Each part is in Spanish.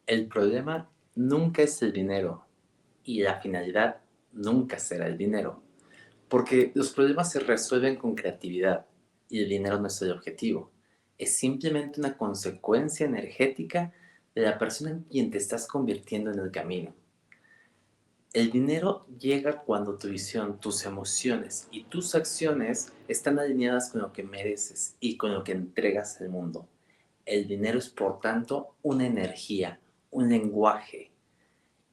El problema nunca es el dinero y la finalidad nunca será el dinero, porque los problemas se resuelven con creatividad y el dinero no es el objetivo. Es simplemente una consecuencia energética de la persona en quien te estás convirtiendo en el camino. El dinero llega cuando tu visión, tus emociones y tus acciones están alineadas con lo que mereces y con lo que entregas al mundo. El dinero es, por tanto, una energía, un lenguaje.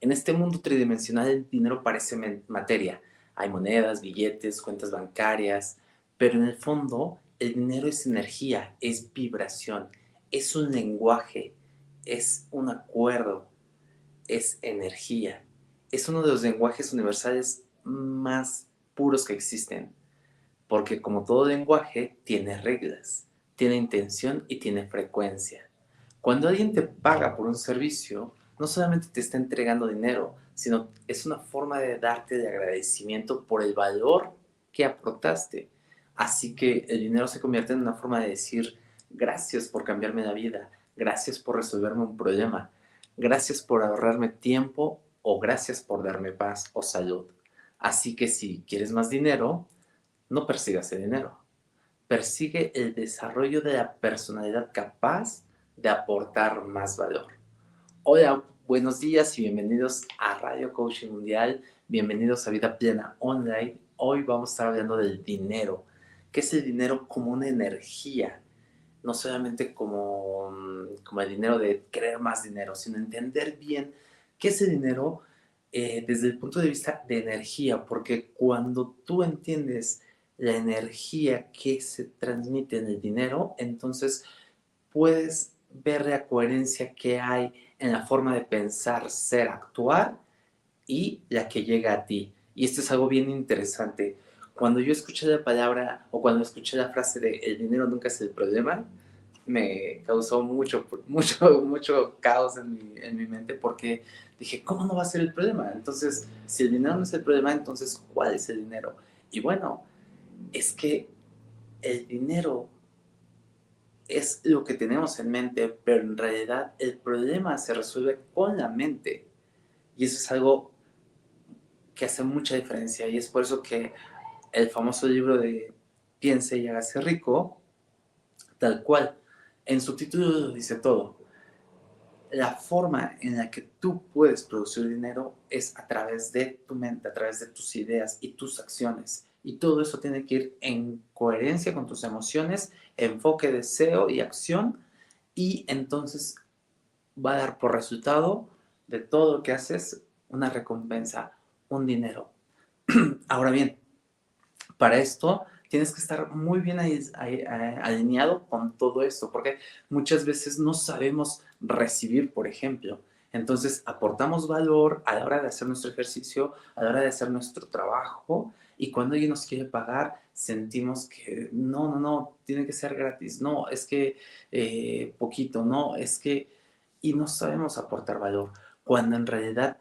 En este mundo tridimensional el dinero parece materia. Hay monedas, billetes, cuentas bancarias, pero en el fondo el dinero es energía, es vibración, es un lenguaje, es un acuerdo, es energía. Es uno de los lenguajes universales más puros que existen, porque como todo lenguaje tiene reglas, tiene intención y tiene frecuencia. Cuando alguien te paga por un servicio, no solamente te está entregando dinero, sino es una forma de darte de agradecimiento por el valor que aportaste. Así que el dinero se convierte en una forma de decir gracias por cambiarme la vida, gracias por resolverme un problema, gracias por ahorrarme tiempo o gracias por darme paz o salud. Así que si quieres más dinero, no persigas el dinero, persigue el desarrollo de la personalidad capaz de aportar más valor. Hola, buenos días y bienvenidos a Radio Coaching Mundial, bienvenidos a Vida Plena Online. Hoy vamos a estar hablando del dinero. ¿Qué es el dinero como una energía? No solamente como el dinero de querer más dinero, sino entender bien qué es el dinero desde el punto de vista de energía, porque cuando tú entiendes la energía que se transmite en el dinero, entonces puedes ver la coherencia que hay en la forma de pensar, ser, actuar y la que llega a ti. Y esto es algo bien interesante. Cuando yo escuché la palabra o cuando escuché la frase de el dinero nunca es el problema, me causó mucho caos en mi mente porque dije, ¿cómo no va a ser el problema? Entonces, si el dinero no es el problema, entonces, ¿cuál es el dinero? Y bueno, es que el dinero es lo que tenemos en mente, pero en realidad el problema se resuelve con la mente. Y eso es algo que hace mucha diferencia. Y es por eso que el famoso libro de Piense y hágase rico, tal cual, en su título lo dice todo. La forma en la que tú puedes producir dinero es a través de tu mente, a través de tus ideas y tus acciones. Y todo eso tiene que ir en coherencia con tus emociones, enfoque, deseo y acción. Y entonces va a dar por resultado de todo lo que haces una recompensa, un dinero. Ahora bien, para esto tienes que estar muy bien alineado con todo esto, porque muchas veces no sabemos recibir, por ejemplo. Entonces aportamos valor a la hora de hacer nuestro ejercicio, a la hora de hacer nuestro trabajo, y cuando alguien nos quiere pagar, sentimos que no, tiene que ser gratis, no, es que poquito, no, es que, y no sabemos aportar valor, cuando en realidad,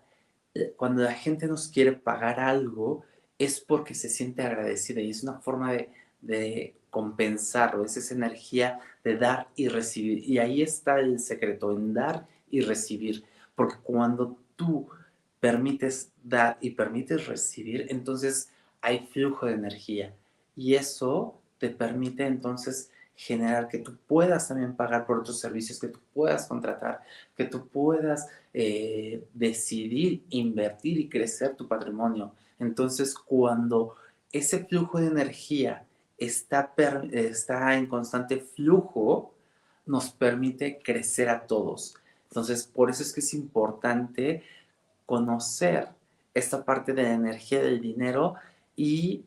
cuando la gente nos quiere pagar algo, es porque se siente agradecida y es una forma de compensarlo, es esa energía de dar y recibir. Y ahí está el secreto, en dar y recibir, porque cuando tú permites dar y permites recibir, entonces hay flujo de energía y eso te permite entonces generar que tú puedas también pagar por otros servicios, que tú puedas contratar, que tú puedas decidir invertir y crecer tu patrimonio. Entonces, cuando ese flujo de energía está en constante flujo, nos permite crecer a todos. Entonces, por eso es que es importante conocer esta parte de la energía del dinero y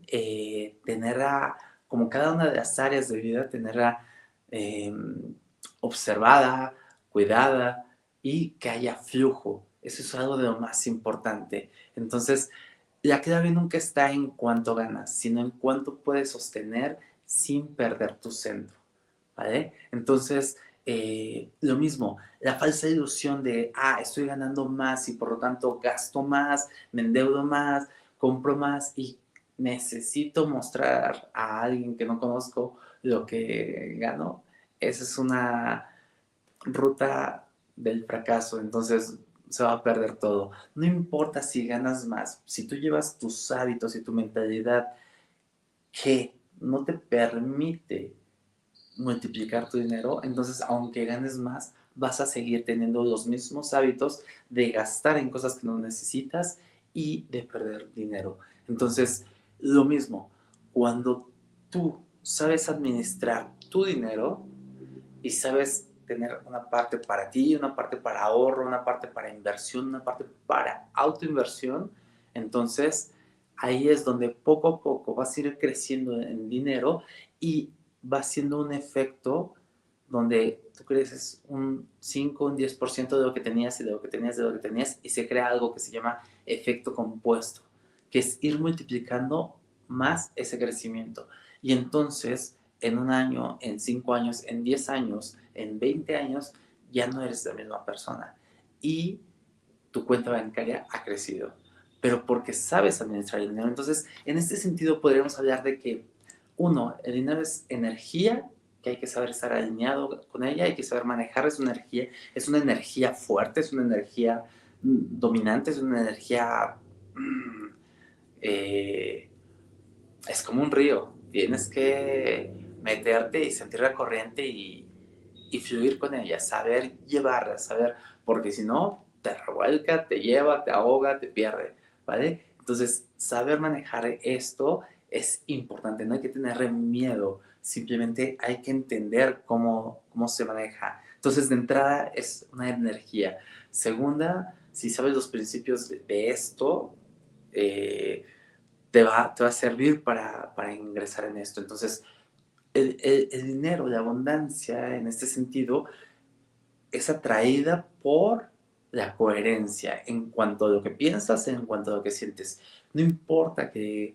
tenerla, como cada una de las áreas de vida, tenerla eh, observada, cuidada y que haya flujo. Eso es algo de lo más importante. Entonces, la clave nunca está en cuánto ganas, sino en cuánto puedes sostener sin perder tu centro, ¿vale? Entonces, lo mismo, la falsa ilusión de, estoy ganando más y por lo tanto gasto más, me endeudo más, compro más y necesito mostrar a alguien que no conozco lo que gano. Esa es una ruta del fracaso, entonces se va a perder todo. No importa si ganas más, si tú llevas tus hábitos y tu mentalidad que no te permite multiplicar tu dinero, entonces aunque ganes más, vas a seguir teniendo los mismos hábitos de gastar en cosas que no necesitas y de perder dinero. Entonces, lo mismo, cuando tú sabes administrar tu dinero y sabes tener una parte para ti, una parte para ahorro, una parte para inversión, una parte para autoinversión, entonces ahí es donde poco a poco vas a ir creciendo en dinero y va siendo un efecto donde tú creces un 5, un 10% de lo que tenías y de lo que tenías, de lo que tenías, y se crea algo que se llama efecto compuesto, que es ir multiplicando más ese crecimiento. Y entonces, en un año, en 5 años, en 10 años, en 20 años, ya no eres la misma persona. Y tu cuenta bancaria ha crecido, pero porque sabes administrar el dinero. Entonces, en este sentido, podríamos hablar de que, uno, el dinero es energía, que hay que saber estar alineado con ella, hay que saber manejar esa energía. Es una energía fuerte, es una energía dominante, es una energía... mm, eh, es como un río. Tienes que meterte y sentir la corriente y fluir con ella, saber llevarla, saber, porque si no, te revuelca, te lleva, te ahoga, te pierde, ¿vale? Entonces, saber manejar esto es importante, no hay que tener miedo, simplemente hay que entender cómo se maneja. Entonces, de entrada es una energía. Segunda, si sabes los principios de esto, eh, te va a servir para ingresar en esto. Entonces, el dinero, la abundancia en este sentido, es atraída por la coherencia en cuanto a lo que piensas, en cuanto a lo que sientes. No importa que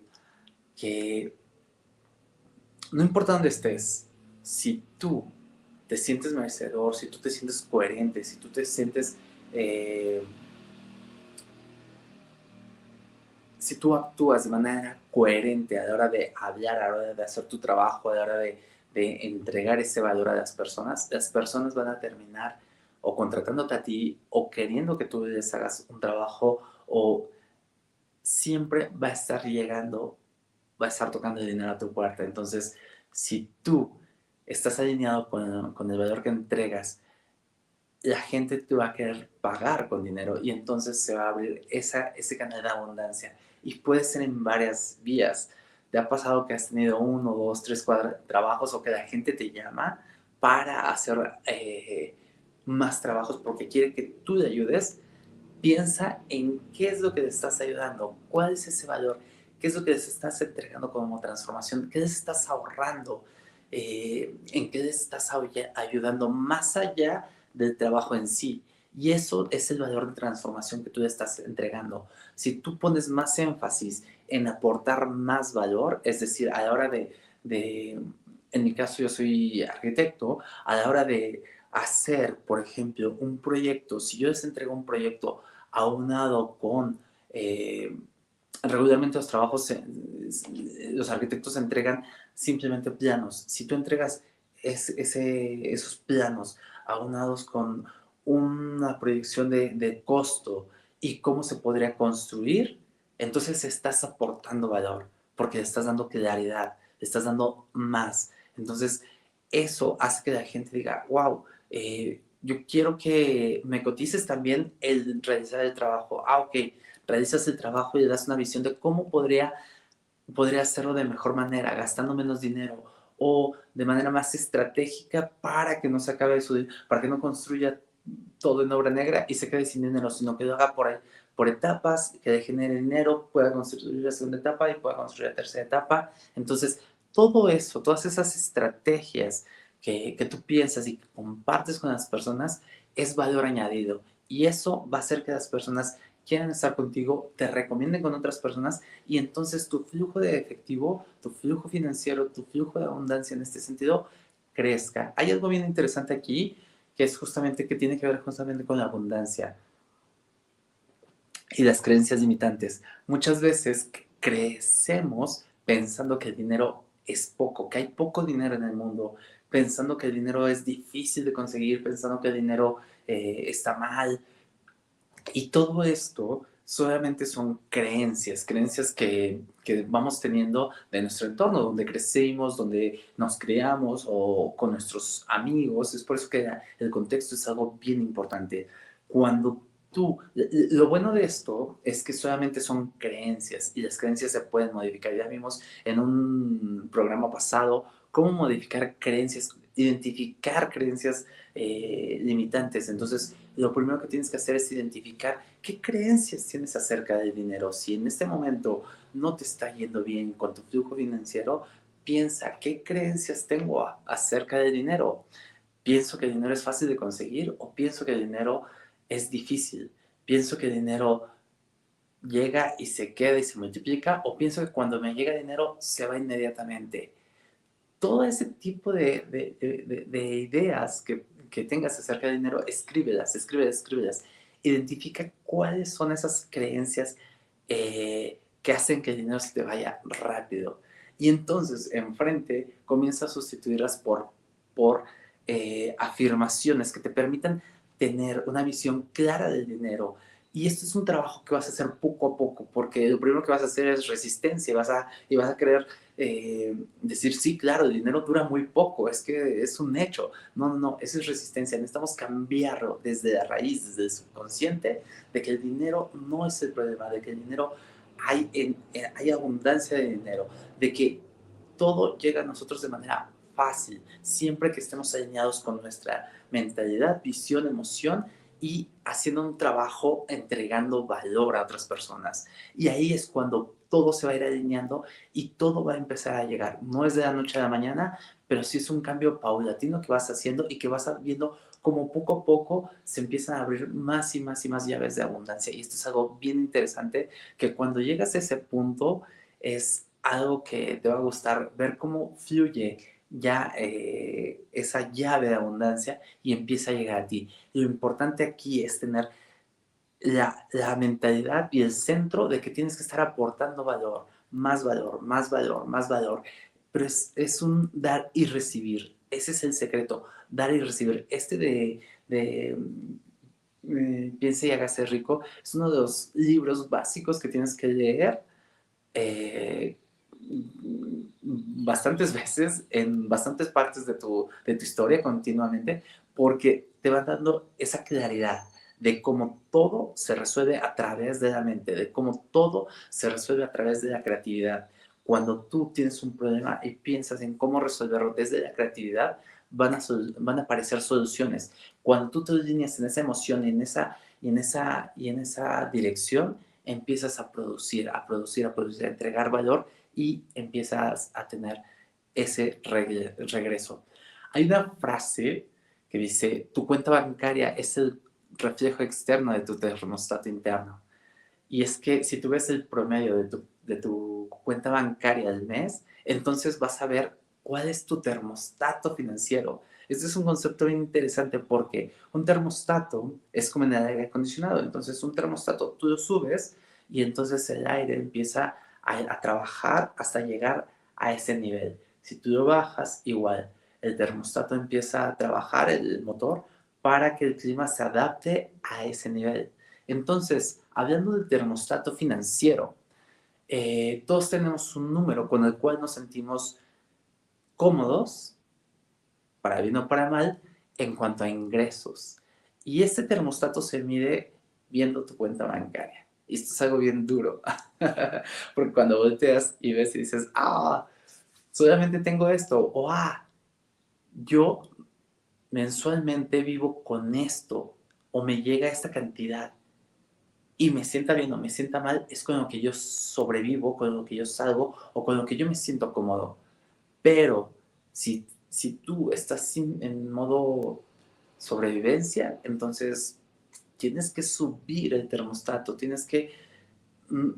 no importa dónde estés, si tú te sientes merecedor, si tú te sientes coherente, si tú te sientes eh, si tú actúas de manera coherente a la hora de hablar, a la hora de hacer tu trabajo, a la hora de entregar ese valor a las personas van a terminar o contratándote a ti o queriendo que tú les hagas un trabajo o siempre va a estar llegando, va a estar tocando el dinero a tu puerta. Entonces, si tú estás alineado con el valor que entregas, la gente te va a querer pagar con dinero y entonces se va a abrir ese canal de abundancia. Y puede ser en varias vías. ¿Te ha pasado que has tenido uno, dos, tres trabajos o que la gente te llama para hacer más trabajos porque quiere que tú le ayudes? Piensa en qué es lo que les estás ayudando, cuál es ese valor, qué es lo que les estás entregando como transformación, qué les estás ahorrando, en qué les estás ayudando más allá del trabajo en sí. Y eso es el valor de transformación que tú le estás entregando. Si tú pones más énfasis en aportar más valor, es decir, a la hora en mi caso yo soy arquitecto, a la hora de hacer, por ejemplo, un proyecto, si yo les entrego un proyecto aunado con regularmente los trabajos, los arquitectos entregan simplemente planos. Si tú entregas esos planos aunados con una proyección de costo y cómo se podría construir, entonces estás aportando valor, porque le estás dando claridad, le estás dando más. Entonces, eso hace que la gente diga, wow, yo quiero que me cotices también el realizar el trabajo. Ah, ok, realizas el trabajo y le das una visión de cómo podría hacerlo de mejor manera, gastando menos dinero o de manera más estratégica para que no se acabe para que no construya todo en obra negra y se quede sin dinero, sino que lo haga por etapas, que le genere dinero, pueda construir la segunda etapa y pueda construir la tercera etapa. Entonces, todo eso, todas esas estrategias que tú piensas y que compartes con las personas es valor añadido. Y eso va a hacer que las personas quieran estar contigo, te recomienden con otras personas y entonces tu flujo de efectivo, tu flujo financiero, tu flujo de abundancia en este sentido crezca. Hay algo bien interesante aquí que es justamente que tiene que ver justamente con la abundancia y las creencias limitantes. Muchas veces crecemos pensando que el dinero es poco, que hay poco dinero en el mundo, pensando que el dinero es difícil de conseguir, pensando que el dinero está mal. Y todo esto solamente son creencias, creencias que vamos teniendo de nuestro entorno, donde crecimos, donde nos criamos o con nuestros amigos. Es por eso que el contexto es algo bien importante. Cuando lo bueno de esto es que solamente son creencias y las creencias se pueden modificar. Ya vimos en un programa pasado cómo modificar creencias, identificar creencias limitantes. Entonces, lo primero que tienes que hacer es identificar qué creencias tienes acerca del dinero. Si en este momento no te está yendo bien con tu flujo financiero, piensa qué creencias tengo acerca del dinero. ¿Pienso que el dinero es fácil de conseguir o pienso que el dinero es difícil? ¿Pienso que el dinero llega y se queda y se multiplica o pienso que cuando me llega dinero se va inmediatamente? Todo ese tipo de ideas que tengas acerca del dinero, escríbelas, escríbelas, escríbelas. Identifica cuáles son esas creencias que hacen que el dinero se te vaya rápido. Y entonces, enfrente, comienza a sustituirlas por afirmaciones que te permitan tener una visión clara del dinero. Y esto es un trabajo que vas a hacer poco a poco, porque lo primero que vas a hacer es resistencia, y vas a querer decir, sí, claro, el dinero dura muy poco, es que es un hecho. No, no, no, eso es resistencia. Necesitamos cambiarlo desde la raíz, desde el subconsciente, de que el dinero no es el problema, de que el dinero hay abundancia de dinero, de que todo llega a nosotros de manera fácil, siempre que estemos alineados con nuestra mentalidad, visión, emoción y haciendo un trabajo entregando valor a otras personas. Y ahí es cuando todo se va a ir alineando y todo va a empezar a llegar. No es de la noche a la mañana, pero sí es un cambio paulatino que vas haciendo y que vas viendo como poco a poco se empiezan a abrir más y más y más llaves de abundancia. Y esto es algo bien interesante, que cuando llegas a ese punto es algo que te va a gustar ver cómo fluye ya esa llave de abundancia y empieza a llegar a ti. Lo importante aquí es tener la mentalidad y el centro de que tienes que estar aportando valor, más valor, más valor, más valor. Pero es un dar y recibir. Ese es el secreto, dar y recibir. Piense y hágase rico es uno de los libros básicos que tienes que leer eh, bastantes veces en bastantes partes de tu historia continuamente, porque te va dando esa claridad de cómo todo se resuelve a través de la mente, de cómo todo se resuelve a través de la creatividad. Cuando tú tienes un problema y piensas en cómo resolverlo desde la creatividad, van a aparecer soluciones. Cuando tú te alineas en esa emoción, en esa dirección, empiezas a producir, a producir, a producir, a entregar valor y empiezas a tener ese regreso. Hay una frase que dice, tu cuenta bancaria es el reflejo externo de tu termostato interno. Y es que si tú ves el promedio de tu cuenta bancaria al mes, entonces vas a ver cuál es tu termostato financiero. Este es un concepto bien interesante porque un termostato es como en el aire acondicionado. Entonces un termostato tú lo subes y entonces el aire empieza a trabajar hasta llegar a ese nivel. Si tú lo bajas, igual, el termostato empieza a trabajar, el motor, para que el clima se adapte a ese nivel. Entonces, hablando del termostato financiero, todos tenemos un número con el cual nos sentimos cómodos, para bien o para mal, en cuanto a ingresos. Y este termostato se mide viendo tu cuenta bancaria. Y esto es algo bien duro, porque cuando volteas y ves y dices, solamente tengo esto, o yo mensualmente vivo con esto, o me llega esta cantidad, y me sienta bien o me sienta mal, es con lo que yo sobrevivo, con lo que yo salgo o con lo que yo me siento cómodo. Pero si tú estás en modo sobrevivencia, entonces tienes que subir el termostato, mm,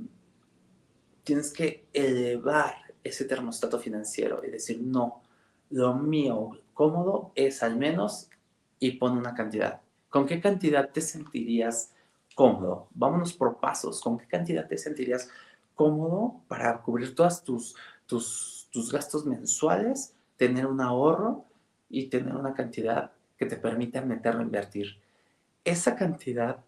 tienes que elevar ese termostato financiero y decir, no, lo mío cómodo es al menos y pon una cantidad. ¿Con qué cantidad te sentirías cómodo? Vámonos por pasos. ¿Con qué cantidad te sentirías cómodo para cubrir todos tus gastos mensuales, tener un ahorro y tener una cantidad que te permita meterlo a invertir? esa cantidad,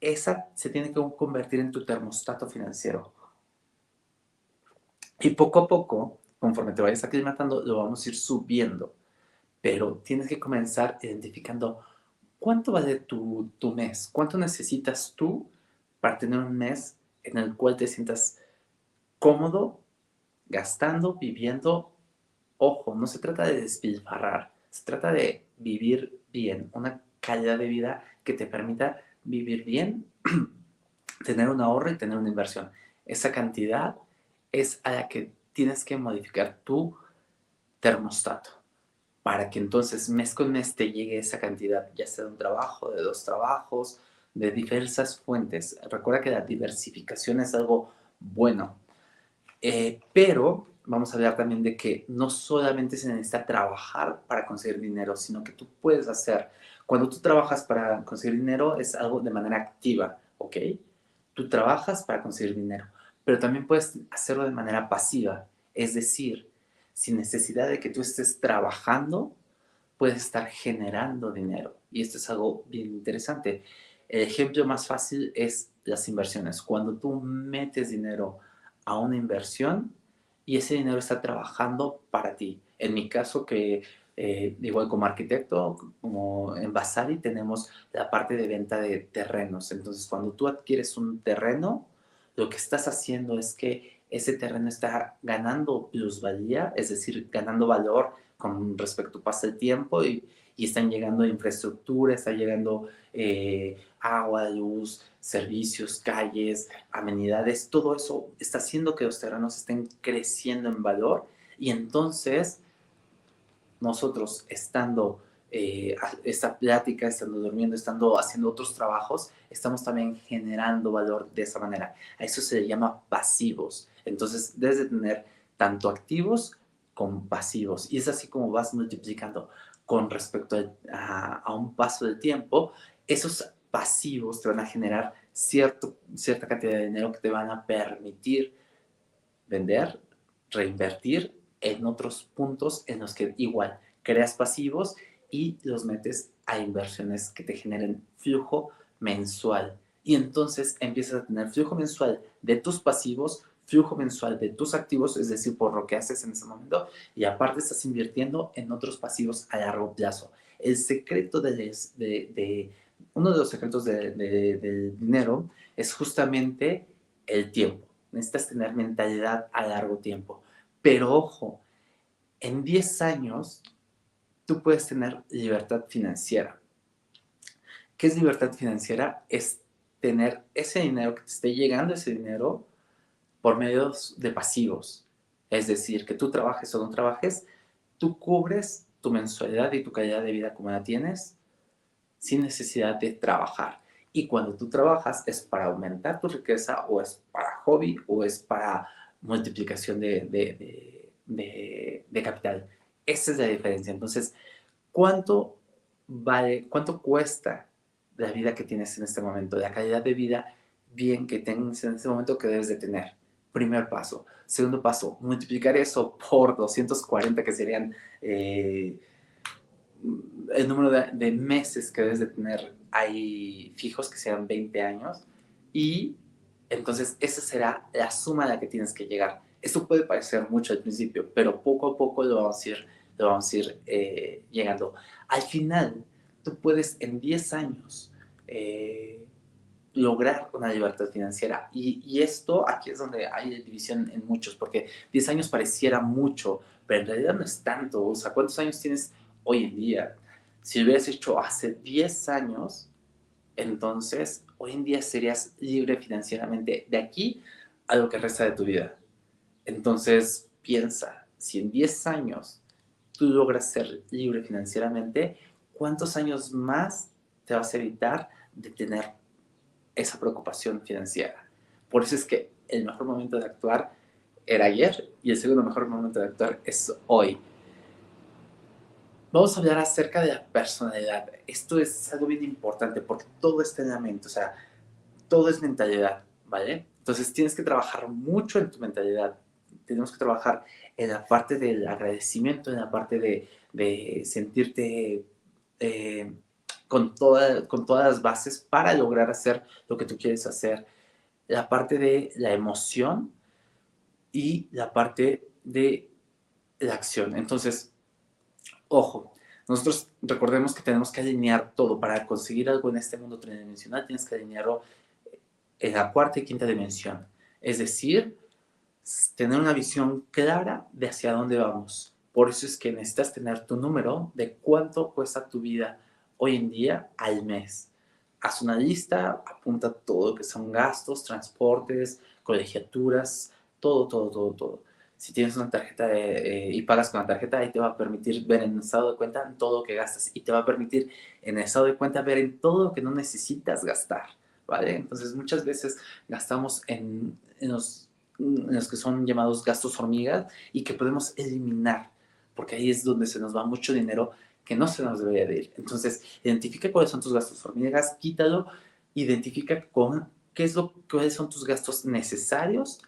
esa se tiene que convertir en tu termostato financiero. Y poco a poco, conforme te vayas aclimatando, lo vamos a ir subiendo. Pero tienes que comenzar identificando cuánto vale tu mes, cuánto necesitas tú para tener un mes en el cual te sientas cómodo, gastando, viviendo. Ojo, no se trata de despilfarrar, se trata de vivir bien, una calidad de vida que te permita vivir bien, tener un ahorro y tener una inversión. Esa cantidad es a la que tienes que modificar tu termostato para que entonces mes con mes te llegue esa cantidad, ya sea de un trabajo, de dos trabajos, de diversas fuentes. Recuerda que la diversificación es algo bueno, pero vamos a hablar también de que no solamente se necesita trabajar para conseguir dinero, sino que tú puedes hacer, cuando tú trabajas para conseguir dinero es algo de manera activa, ¿ok? Tú trabajas para conseguir dinero, pero también puedes hacerlo de manera pasiva, es decir, sin necesidad de que tú estés trabajando, puedes estar generando dinero. Y esto es algo bien interesante. El ejemplo más fácil es las inversiones. Cuando tú metes dinero a una inversión y ese dinero está trabajando para ti. En mi caso, que igual como arquitecto, como en Basari, tenemos la parte de venta de terrenos. Entonces, cuando tú adquieres un terreno, lo que estás haciendo es que ese terreno está ganando plusvalía, es decir, ganando valor con respecto pasa el tiempo y están llegando infraestructura, está llegando agua, luz, servicios, calles, amenidades, todo eso está haciendo que los terrenos estén creciendo en valor y entonces nosotros estando esta plática, estando durmiendo, estando haciendo otros trabajos, estamos también generando valor de esa manera. A eso se le llama pasivos. Entonces, debes de tener tanto activos como pasivos. Y es así como vas multiplicando con respecto a un paso del tiempo. Esos pasivos te van a generar cierta cantidad de dinero que te van a permitir vender, reinvertir en otros puntos en los que igual creas pasivos y los metes a inversiones que te generen flujo mensual. Y entonces empiezas a tener flujo mensual de tus pasivos, flujo mensual de tus activos, es decir, por lo que haces en ese momento, y aparte estás invirtiendo en otros pasivos a largo plazo. El secreto uno de los secretos del dinero es justamente el tiempo. Necesitas tener mentalidad a largo tiempo. Pero ojo, en 10 años tú puedes tener libertad financiera. ¿Qué es libertad financiera? Es tener ese dinero, que te esté llegando ese dinero por medios de pasivos. Es decir, que tú trabajes o no trabajes, tú cubres tu mensualidad y tu calidad de vida como la tienes sin necesidad de trabajar. Y cuando tú trabajas es para aumentar tu riqueza o es para hobby o es para multiplicación de capital. Esa es la diferencia. Entonces, ¿cuánto vale, cuánto cuesta la vida que tienes en este momento, la calidad de vida bien que tienes en este momento que debes de tener? Primer paso. Segundo paso, multiplicar eso por 240 que serían el número de meses que debes de tener ahí fijos, que sean 20 años, y entonces esa será la suma a la que tienes que llegar. Esto puede parecer mucho al principio, pero poco a poco lo vamos a ir llegando. Al final, tú puedes en 10 años lograr una libertad financiera. Y esto aquí es donde hay división en muchos, porque 10 años pareciera mucho, pero en realidad no es tanto. O sea, ¿cuántos años tienes hoy en día? Si lo hubieras hecho hace 10 años, entonces hoy en día serías libre financieramente de aquí a lo que resta de tu vida. Entonces piensa, si en 10 años tú logras ser libre financieramente, ¿cuántos años más te vas a evitar de tener esa preocupación financiera? Por eso es que el mejor momento de actuar era ayer y el segundo mejor momento de actuar es hoy. Vamos a hablar acerca de la personalidad. Esto es algo bien importante porque todo está en la mente, o sea, todo es mentalidad, ¿vale? Entonces tienes que trabajar mucho en tu mentalidad. Tenemos que trabajar en la parte del agradecimiento, en la parte de sentirte eh, con todas las bases para lograr hacer lo que tú quieres hacer. La parte de la emoción y la parte de la acción. Entonces, ojo, nosotros recordemos que tenemos que alinear todo. Para conseguir algo en este mundo tridimensional, tienes que alinearlo en la cuarta y quinta dimensión. Es decir, tener una visión clara de hacia dónde vamos. Por eso es que necesitas tener tu número de cuánto cuesta tu vida hoy en día al mes. Haz una lista, apunta todo lo que son gastos, transportes, colegiaturas, todo, todo, todo, todo. Si tienes una tarjeta y pagas con la tarjeta, ahí te va a permitir ver en el estado de cuenta todo lo que gastas y te va a permitir en el estado de cuenta ver en todo lo que no necesitas gastar, ¿vale? Entonces muchas veces gastamos en los que son llamados gastos hormigas y que podemos eliminar, porque ahí es donde se nos va mucho dinero que no se nos debería de ir. Entonces, identifica cuáles son tus gastos hormigas, quítalo, identifica cuáles son tus gastos necesarios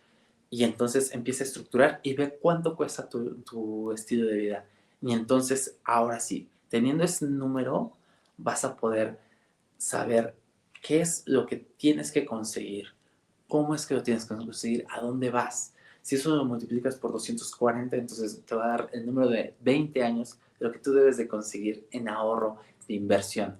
y entonces empieza a estructurar y ve cuánto cuesta tu estilo de vida. Y entonces, ahora sí, teniendo ese número, vas a poder saber qué es lo que tienes que conseguir, cómo es que lo tienes que conseguir, a dónde vas. Si eso lo multiplicas por 240, entonces te va a dar el número de 20 años de lo que tú debes de conseguir en ahorro de inversión.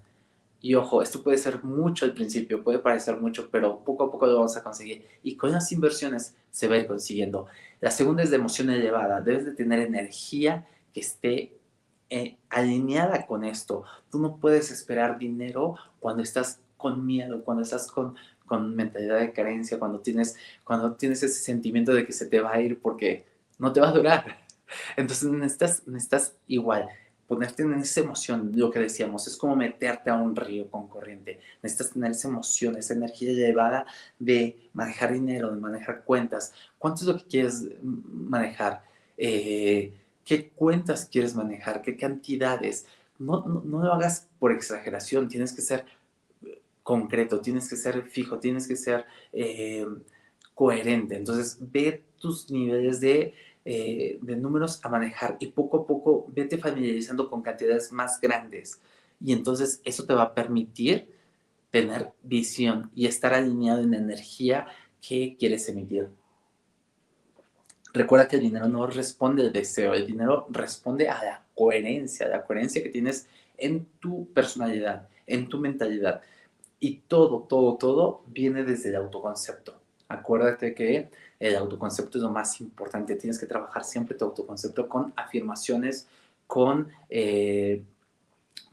Y ojo, esto puede ser mucho al principio, puede parecer mucho, pero poco a poco lo vamos a conseguir. Y con las inversiones se va a ir consiguiendo. La segunda es de emoción elevada. Debes de tener energía que esté alineada con esto. Tú no puedes esperar dinero cuando estás con miedo, cuando estás con mentalidad de carencia, cuando tienes ese sentimiento de que se te va a ir porque no te va a durar. Entonces necesitas igual ponerte en esa emoción, lo que decíamos, es como meterte a un río con corriente. Necesitas tener esa emoción, esa energía elevada de manejar dinero, de manejar cuentas. ¿Cuánto es lo que quieres manejar? ¿Qué cuentas quieres manejar? ¿Qué cantidades? No lo hagas por exageración, tienes que ser concreto, tienes que ser fijo, tienes que ser coherente. Entonces, ve tus niveles de números a manejar y poco a poco vete familiarizando con cantidades más grandes. Y entonces eso te va a permitir tener visión y estar alineado en la energía que quieres emitir. Recuerda que el dinero no responde al deseo, el dinero responde a la coherencia que tienes en tu personalidad, en tu mentalidad. Y todo, todo, todo viene desde el autoconcepto. Acuérdate que el autoconcepto es lo más importante. Tienes que trabajar siempre tu autoconcepto con afirmaciones, con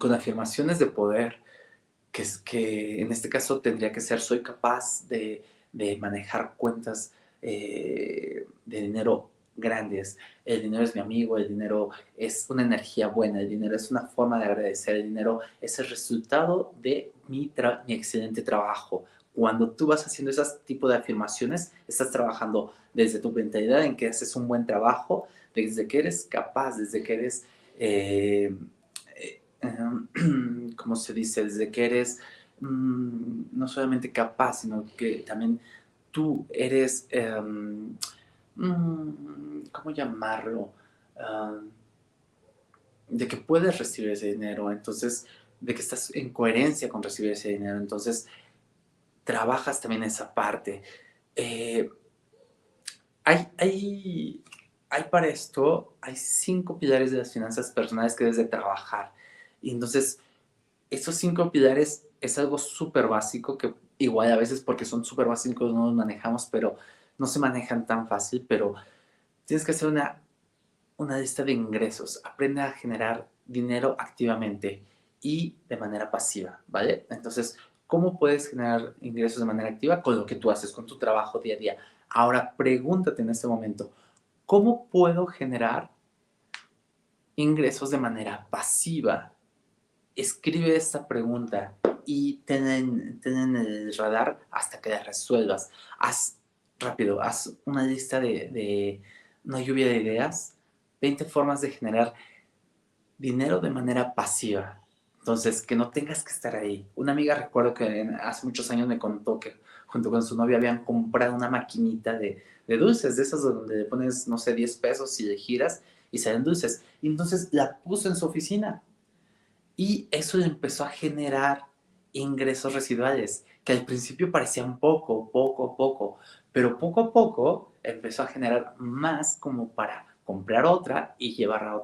afirmaciones de poder, que en este caso tendría que ser soy capaz de manejar cuentas de dinero grandes. El dinero es mi amigo, el dinero es una energía buena, el dinero es una forma de agradecer, el dinero es el resultado de mi excelente trabajo. Cuando tú vas haciendo ese tipo de afirmaciones, estás trabajando desde tu mentalidad en que haces un buen trabajo, desde que eres capaz, desde que eres ¿cómo se dice? Desde que eres no solamente capaz, sino que también tú eres, ¿cómo llamarlo? De que puedes recibir ese dinero, entonces, de que estás en coherencia con recibir ese dinero, entonces trabajas también esa parte. Eh, hay, hay para esto, hay 5 pilares de las finanzas personales que debes de trabajar. Y entonces, estos 5 pilares es algo súper básico que igual a veces porque son súper básicos no los manejamos, pero no se manejan tan fácil, pero tienes que hacer una lista de ingresos. Aprende a generar dinero activamente y de manera pasiva, ¿vale? Entonces, ¿cómo puedes generar ingresos de manera activa? Con lo que tú haces, con tu trabajo día a día. Ahora, pregúntate en este momento, ¿cómo puedo generar ingresos de manera pasiva? Escribe esta pregunta y ten en el radar hasta que la resuelvas. Haz rápido, haz una lista de una lluvia de ideas, 20 formas de generar dinero de manera pasiva. Entonces, que no tengas que estar ahí. Una amiga, recuerdo que hace muchos años me contó que junto con su novia habían comprado una maquinita de dulces, de esas donde le pones, no sé, 10 pesos y le giras y salen dulces. Y entonces la puso en su oficina Y eso le empezó a generar ingresos residuales, que al principio parecían poco, pero poco a poco empezó a generar más como para comprar otra y llevar a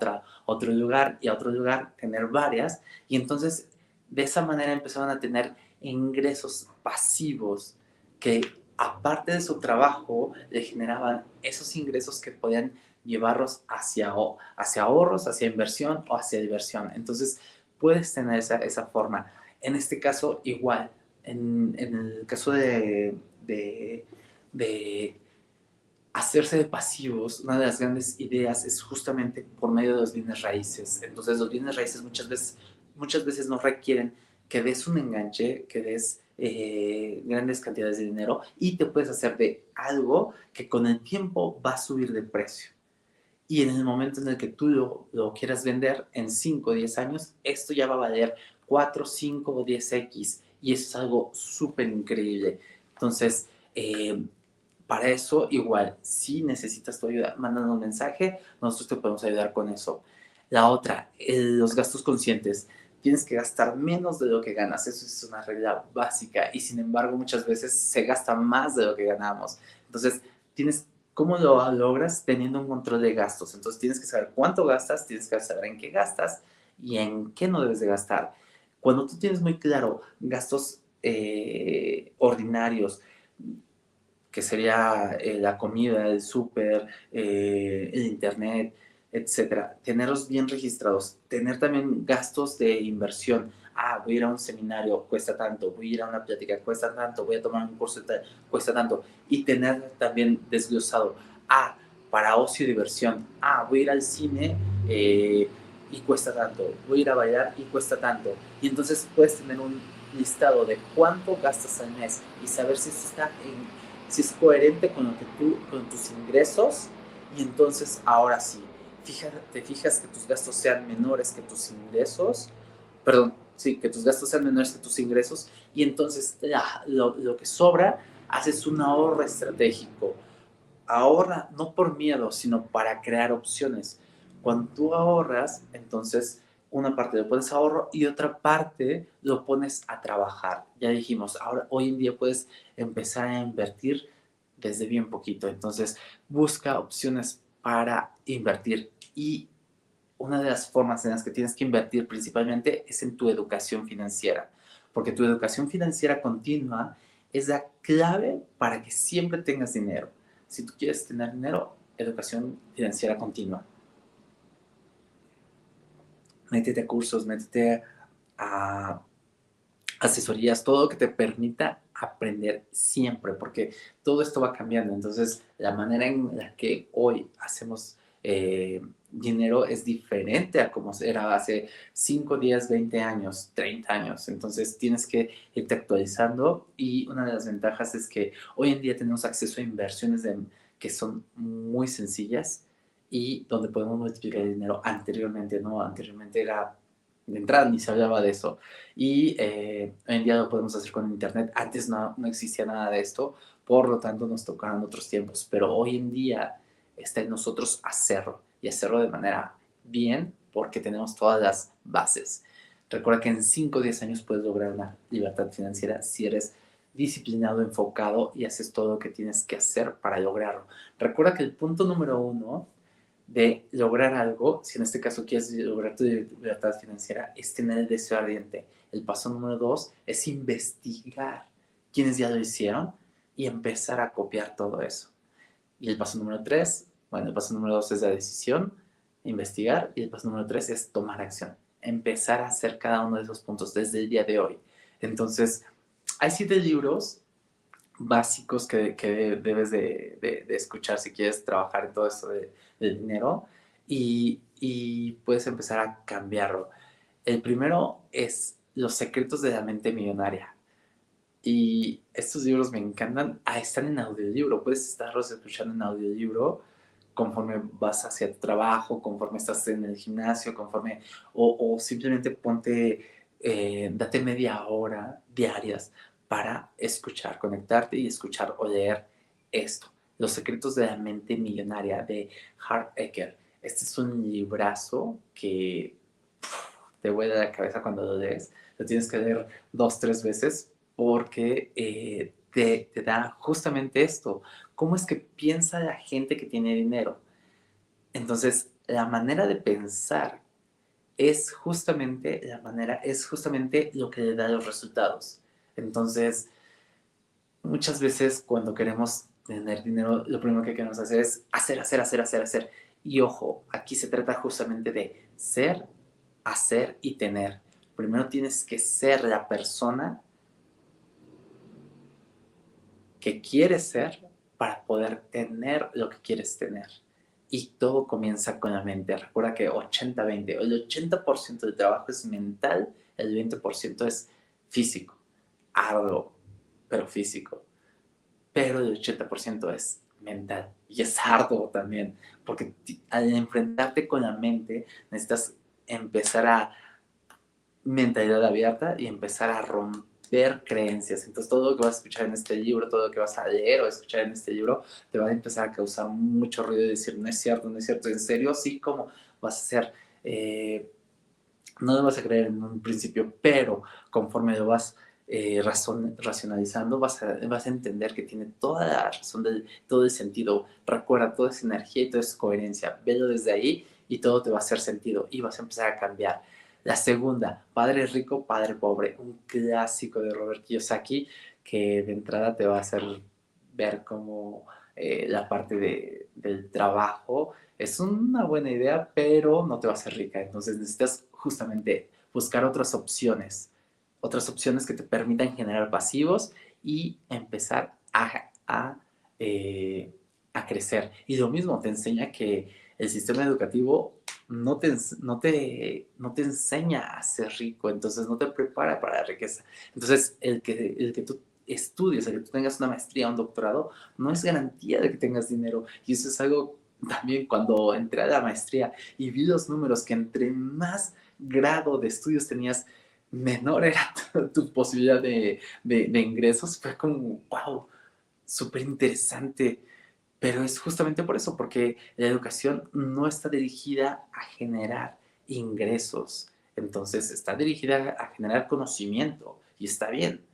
otro lugar y a otro lugar, tener varias. Y entonces de esa manera empezaron a tener ingresos pasivos que aparte de su trabajo le generaban esos ingresos que podían llevarlos hacia ahorros, hacia inversión o hacia diversión. Entonces puedes tener esa forma. En este caso, igual, en el caso de hacerse de pasivos, una de las grandes ideas es justamente por medio de los bienes raíces. Entonces, los bienes raíces muchas veces no requieren que des un enganche, que des grandes cantidades de dinero y te puedes hacer de algo que con el tiempo va a subir de precio. Y en el momento en el que tú lo quieras vender en 5 o 10 años, esto ya va a valer 4 5 o 10x. Y eso es algo súper increíble. Entonces, para eso, igual, si necesitas tu ayuda, mándanos un mensaje, nosotros te podemos ayudar con eso. La otra, los gastos conscientes. Tienes que gastar menos de lo que ganas. Eso es una regla básica. Y sin embargo, muchas veces se gasta más de lo que ganamos. Entonces, tienes ¿cómo lo logras? Teniendo un control de gastos. Entonces tienes que saber cuánto gastas, tienes que saber en qué gastas y en qué no debes de gastar. Cuando tú tienes muy claro gastos ordinarios, que sería la comida, el súper, el internet, etcétera, tenerlos bien registrados, tener también gastos de inversión. Ah, voy a ir a un seminario, cuesta tanto, voy a ir a una plática, cuesta tanto, voy a tomar un curso, cuesta tanto. Y tener también desglosado, ah, para ocio y diversión, ah, voy a ir al cine y cuesta tanto, voy a ir a bailar y cuesta tanto. Y entonces puedes tener un listado de cuánto gastas al mes y saber si es coherente con lo que con tus ingresos. Y entonces ahora sí, te fijas que tus gastos sean menores que tus ingresos, perdón, sí, que tus gastos sean menores que tus ingresos, y entonces lo que sobra, haces un ahorro estratégico. Ahorra no por miedo, sino para crear opciones. Cuando tú ahorras, entonces una parte lo pones a ahorro y otra parte lo pones a trabajar. Ya dijimos, ahora hoy en día puedes empezar a invertir desde bien poquito. Entonces busca opciones para invertir y una de las formas en las que tienes que invertir principalmente es en tu educación financiera, porque tu educación financiera continua es la clave para que siempre tengas dinero. Si tú quieres tener dinero, educación financiera continua. Métete a cursos, métete a asesorías, todo lo que te permita aprender siempre, porque todo esto va cambiando. Entonces, la manera en la que hoy hacemos dinero es diferente a como era hace 5 días, 20 años, 30 años. Entonces, tienes que irte actualizando y una de las ventajas es que hoy en día tenemos acceso a inversiones que son muy sencillas y donde podemos multiplicar el dinero anteriormente, ¿no? Anteriormente era de entrada ni se hablaba de eso. Y hoy en día lo podemos hacer con internet. Antes no existía nada de esto, por lo tanto nos tocaron otros tiempos, pero hoy en día está en nosotros hacerlo y hacerlo de manera bien porque tenemos todas las bases. Recuerda que en 5 o 10 años puedes lograr una libertad financiera si eres disciplinado, enfocado y haces todo lo que tienes que hacer para lograrlo. Recuerda que el punto número uno de lograr algo, si en este caso quieres lograr tu libertad financiera, es tener el deseo ardiente. El paso número dos es investigar quiénes ya lo hicieron y empezar a copiar todo eso. Y el paso número tres, bueno, el paso número dos es la decisión, investigar, y el paso número tres es tomar acción. Empezar a hacer cada uno de esos puntos desde el día de hoy. Entonces, hay 7 libros básicos que debes de escuchar si quieres trabajar en todo esto del dinero y puedes empezar a cambiarlo. El primero es Los secretos de la mente millonaria. Y estos libros me encantan. Ah, están en audiolibro. Puedes estarlos escuchando en audiolibro conforme vas hacia tu trabajo, conforme estás en el gimnasio, o simplemente date media hora diarias para escuchar, conectarte y escuchar o leer esto. Los secretos de la mente millonaria de Hart Ecker. Este es un librazo que te vuela la cabeza cuando lo lees. Lo tienes que leer 2, 3 veces porque te da justamente esto. ¿Cómo es que piensa la gente que tiene dinero? Entonces, la manera de pensar es justamente lo que le da los resultados. Entonces, muchas veces cuando queremos tener dinero, lo primero que queremos hacer es hacer, hacer, hacer, hacer, hacer. Y ojo, aquí se trata justamente de ser, hacer y tener. Primero tienes que ser la persona que quieres ser para poder tener lo que quieres tener. Y todo comienza con la mente. Recuerda que 80-20, el 80% del trabajo es mental, el 20% es físico, arduo, pero físico. Pero el 80% es mental y es arduo también, porque al enfrentarte con la mente necesitas empezar a mentalidad abierta y empezar a romper creencias. Entonces todo lo que vas a escuchar en este libro, todo lo que vas a leer o escuchar en este libro, te va a empezar a causar mucho ruido y decir, no es cierto, no es cierto, en serio, sí, como vas a ser, no lo vas a creer en un principio, pero conforme lo vas racionalizando, vas a entender que tiene toda la razón, todo el sentido. Recuerda, toda esa energía y toda esa coherencia. Velo desde ahí y todo te va a hacer sentido y vas a empezar a cambiar. La segunda, Padre Rico, Padre Pobre, un clásico de Robert Kiyosaki que de entrada te va a hacer ver cómo la parte del trabajo es una buena idea, pero no te va a hacer rica. Entonces necesitas justamente buscar otras opciones que te permitan generar pasivos y empezar a crecer. Y lo mismo te enseña que el sistema educativo no te enseña a ser rico, entonces no te prepara para la riqueza. Entonces, el que tú estudies, el que tú tengas una maestría, un doctorado, no es garantía de que tengas dinero. Y eso es algo también cuando entré a la maestría y vi los números que entre más grado de estudios tenías, menor era tu posibilidad de ingresos, fue como, wow, súper interesante. Pero es justamente por eso, porque la educación no está dirigida a generar ingresos. Entonces está dirigida a generar conocimiento y está bien.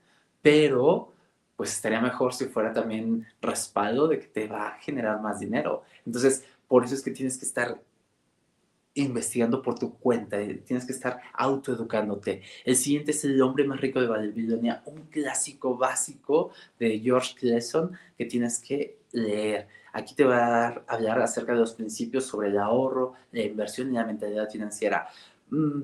Pero pues estaría mejor si fuera también respaldo de que te va a generar más dinero. Entonces, por eso es que tienes que estar investigando por tu cuenta, tienes que estar autoeducándote. El siguiente es El hombre más rico de Babilonia, un clásico básico de George Clason que tienes que leer. Aquí te va a hablar acerca de los principios sobre el ahorro, la inversión y la mentalidad financiera.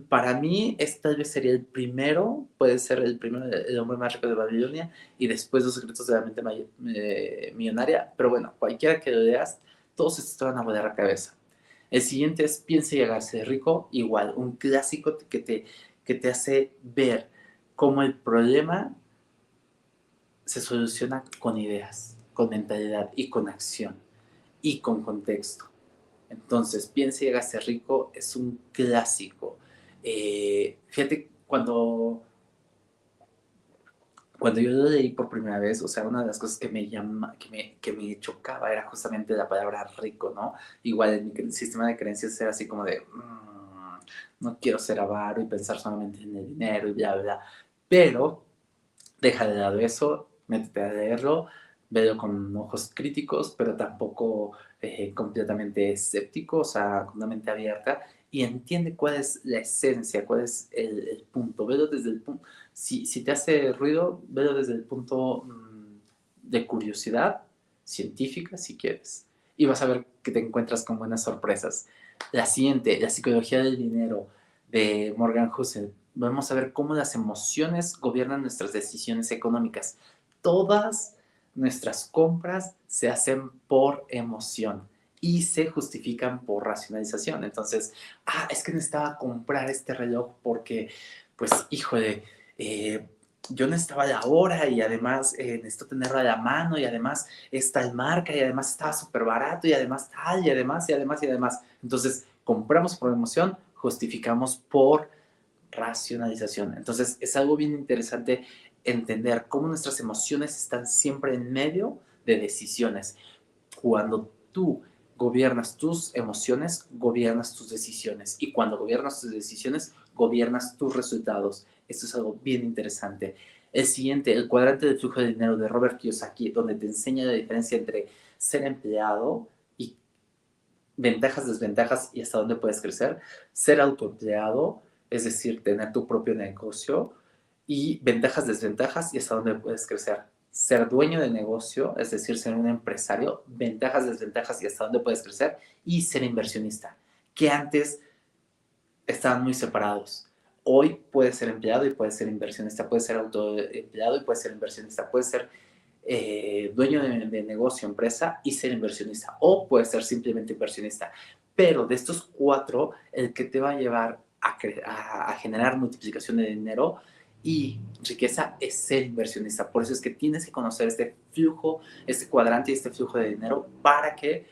Para mí, este tal vez sería el primero, puede ser el primero, El hombre más rico de Babilonia, y después Los secretos de la mente millonaria, pero bueno, cualquiera que lo leas, todos estos te van a volar la cabeza. El siguiente es Piensa y hágase rico, igual, un clásico que te hace ver cómo el problema se soluciona con ideas, con mentalidad y con acción y con contexto. Entonces, Piensa y hágase rico es un clásico. Fíjate, cuando yo lo leí por primera vez, o sea, una de las cosas que me chocaba era justamente la palabra rico, ¿no? Igual en mi sistema de creencias era así como de, no quiero ser avaro y pensar solamente en el dinero y bla, bla, bla. Pero deja de lado eso, métete a leerlo, velo con ojos críticos, pero tampoco completamente escéptico, o sea, con una mente abierta, y entiende cuál es la esencia, cuál es el punto. Velo desde el punto, si te hace ruido, velo desde el punto de curiosidad científica, si quieres, y vas a ver que te encuentras con buenas sorpresas. La siguiente, La psicología del dinero, de Morgan Housel. Vamos a ver cómo las emociones gobiernan nuestras decisiones económicas. Todas nuestras compras se hacen por emoción y se justifican por racionalización. Entonces, es que necesitaba comprar este reloj porque, pues, híjole, yo necesitaba la hora y además necesito tenerla a la mano y además es tal marca y además estaba súper barato y además tal y además y además y además. Entonces, compramos por emoción, justificamos por racionalización. Entonces, es algo bien interesante entender cómo nuestras emociones están siempre en medio de decisiones. Cuando tú gobiernas tus emociones, gobiernas tus decisiones. Y cuando gobiernas tus decisiones, gobiernas tus resultados. Esto es algo bien interesante. El siguiente, el cuadrante del flujo de dinero de Robert Kiyosaki, donde te enseña la diferencia entre ser empleado y ventajas, desventajas y hasta dónde puedes crecer. Ser autoempleado, es decir, tener tu propio negocio, y ventajas, desventajas y hasta dónde puedes crecer. Ser dueño de negocio, es decir, ser un empresario, ventajas, desventajas y hasta dónde puedes crecer. Y ser inversionista, que antes estaban muy separados. Hoy puedes ser empleado y puedes ser inversionista, puedes ser autoempleado y puedes ser inversionista, puedes ser dueño de negocio, empresa y ser inversionista, o puedes ser simplemente inversionista. Pero de estos cuatro, el que te va a llevar a generar multiplicación de dinero y riqueza es ser inversionista. Por eso es que tienes que conocer este flujo, este cuadrante y este flujo de dinero para que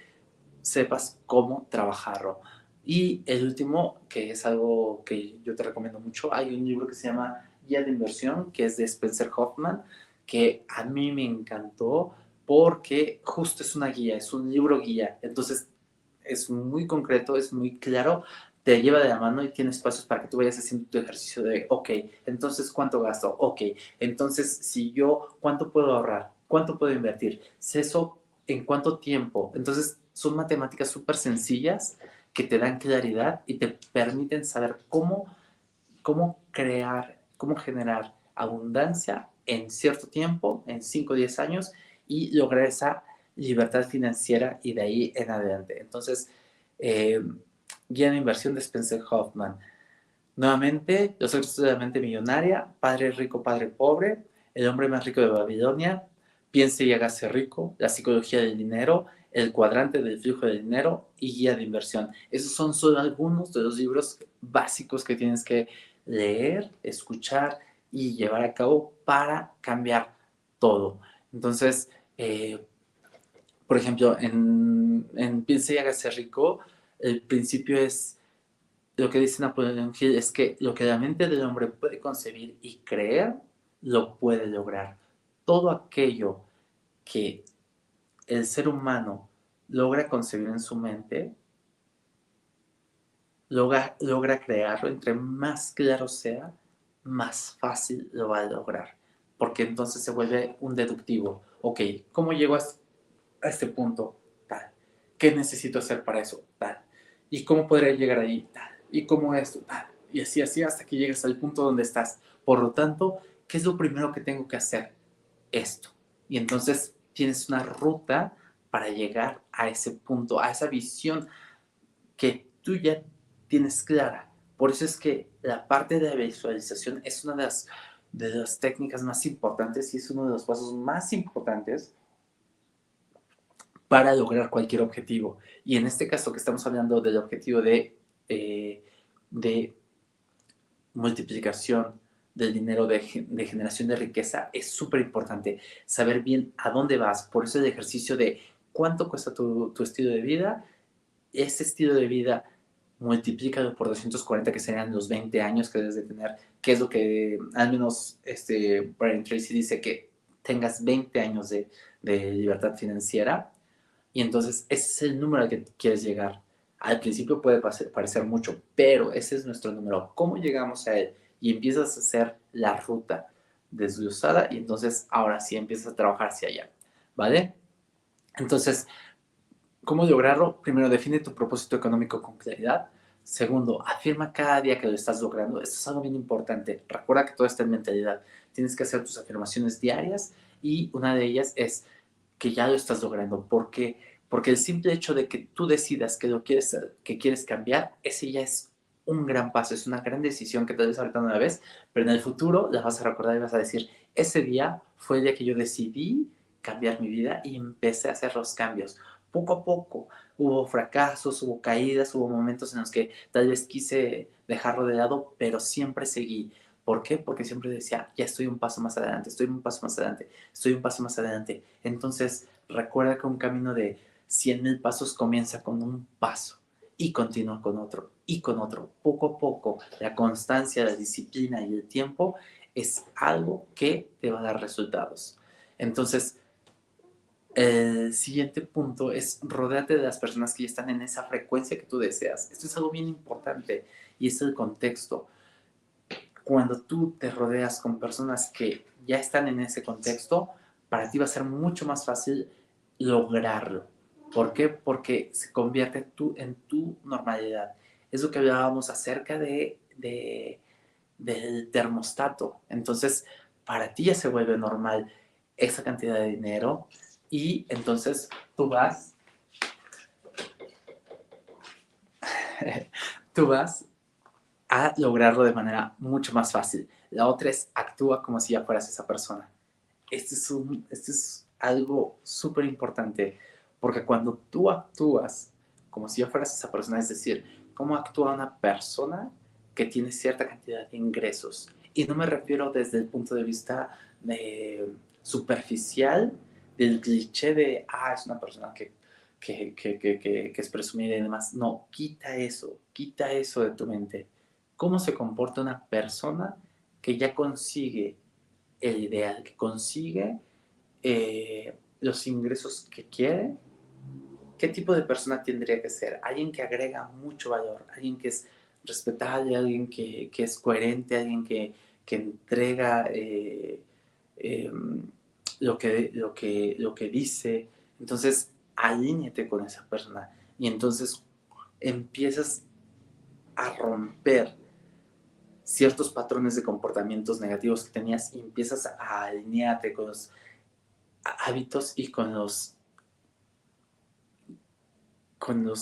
sepas cómo trabajarlo. Y el último, que es algo que yo te recomiendo mucho, hay un libro que se llama Guía de Inversión, que es de Spencer Hoffman, que a mí me encantó porque justo es una guía, es un libro guía. Entonces es muy concreto, es muy claro, te lleva de la mano y tiene espacios para que tú vayas haciendo tu ejercicio de, ok, entonces ¿cuánto gasto? Ok, entonces si yo, ¿cuánto puedo ahorrar? ¿Cuánto puedo invertir? ¿Es eso en cuánto tiempo? Entonces son matemáticas súper sencillas que te dan claridad y te permiten saber cómo crear, cómo generar abundancia en cierto tiempo, en 5 o 10 años, y lograr esa libertad financiera y de ahí en adelante. Entonces, eh, guía de inversión de Spencer Hoffman. Nuevamente, Los secretos de la mente millonaria, Padre rico, padre pobre, El hombre más rico de Babilonia, Piense y hágase rico, La psicología del dinero, El cuadrante del flujo de dinero y Guía de inversión. Esos son solo algunos de los libros básicos que tienes que leer, escuchar y llevar a cabo para cambiar todo. Entonces, por ejemplo, en Piense y hágase rico, el principio es lo que dice Napoleón Hill, es que lo que la mente del hombre puede concebir y creer, lo puede lograr. Todo aquello que el ser humano logra concebir en su mente, logra crearlo. Entre más claro sea, más fácil lo va a lograr. Porque entonces se vuelve un deductivo. Ok, ¿cómo llego a este punto? Tal. ¿Qué necesito hacer para eso? Tal. ¿Y cómo podría llegar ahí? Tal. ¿Y cómo esto? Tal. Y así, así, hasta que llegues al punto donde estás. Por lo tanto, ¿qué es lo primero que tengo que hacer? Esto. Y entonces tienes una ruta para llegar a ese punto, a esa visión que tú ya tienes clara. Por eso es que la parte de la visualización es una de las técnicas más importantes y es uno de los pasos más importantes para lograr cualquier objetivo. Y en este caso que estamos hablando del objetivo de multiplicación del dinero, de generación de riqueza, es súper importante saber bien a dónde vas. Por eso el ejercicio de cuánto cuesta tu estilo de vida, ese estilo de vida multiplícalo por 240, que serían los 20 años que debes de tener, que es lo que al menos Brian Tracy dice, que tengas 20 años de libertad financiera. Y entonces ese es el número al que quieres llegar. Al principio puede parecer mucho, pero ese es nuestro número. ¿Cómo llegamos a él? Y empiezas a hacer la ruta desglosada y entonces ahora sí empiezas a trabajar hacia allá. ¿Vale? Entonces, ¿cómo lograrlo? Primero, define tu propósito económico con claridad. Segundo, afirma cada día que lo estás logrando. Esto es algo bien importante. Recuerda que todo está en mentalidad. Tienes que hacer tus afirmaciones diarias y una de ellas es que ya lo estás logrando. ¿Por qué? Porque el simple hecho de que tú decidas que quieres cambiar, ese ya es un gran paso, es una gran decisión que tal vez ahorita no la ves, pero en el futuro la vas a recordar y vas a decir, ese día fue el día que yo decidí cambiar mi vida y empecé a hacer los cambios. Poco a poco hubo fracasos, hubo caídas, hubo momentos en los que tal vez quise dejarlo de lado, pero siempre seguí. ¿Por qué? Porque siempre decía, ya estoy un paso más adelante, estoy un paso más adelante, estoy un paso más adelante. Entonces, recuerda que un camino de 100,000 pasos comienza con un paso y continúa con otro y con otro. Poco a poco, la constancia, la disciplina y el tiempo es algo que te va a dar resultados. Entonces, el siguiente punto es rodearte de las personas que ya están en esa frecuencia que tú deseas. Esto es algo bien importante y es el contexto. Cuando tú te rodeas con personas que ya están en ese contexto, para ti va a ser mucho más fácil lograrlo. ¿Por qué? Porque se convierte en tu normalidad. Es lo que hablábamos acerca del termostato. Entonces, para ti ya se vuelve normal esa cantidad de dinero y entonces tú vas, tú vas a lograrlo de manera mucho más fácil. La otra es actúa como si ya fueras esa persona. Este es algo súper importante, porque cuando tú actúas como si ya fueras esa persona, es decir, cómo actúa una persona que tiene cierta cantidad de ingresos. Y no me refiero desde el punto de vista superficial, del cliché de, es una persona que es presumida y demás. No, quita eso de tu mente. ¿Cómo se comporta una persona que ya consigue el ideal, que consigue los ingresos que quiere? ¿Qué tipo de persona tendría que ser? Alguien que agrega mucho valor, alguien que es respetable, alguien que es coherente, alguien que entrega eh, lo que dice. Entonces, alíñate con esa persona y entonces empiezas a romper ciertos patrones de comportamientos negativos que tenías y empiezas a alinearte con los hábitos y con los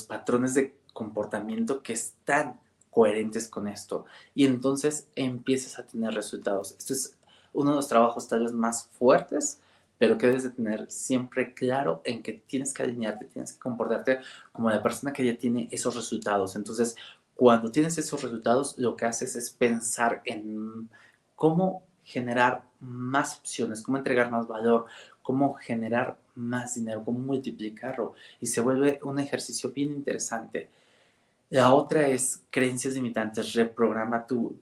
patrones de comportamiento que están coherentes con esto. Y entonces empiezas a tener resultados. Esto es uno de los trabajos tal vez más fuertes, pero que debes de tener siempre claro en que tienes que alinearte, tienes que comportarte como la persona que ya tiene esos resultados. Entonces, cuando tienes esos resultados, lo que haces es pensar en cómo generar más opciones, cómo entregar más valor, cómo generar más dinero, cómo multiplicarlo y se vuelve un ejercicio bien interesante. La otra es creencias limitantes, reprograma tu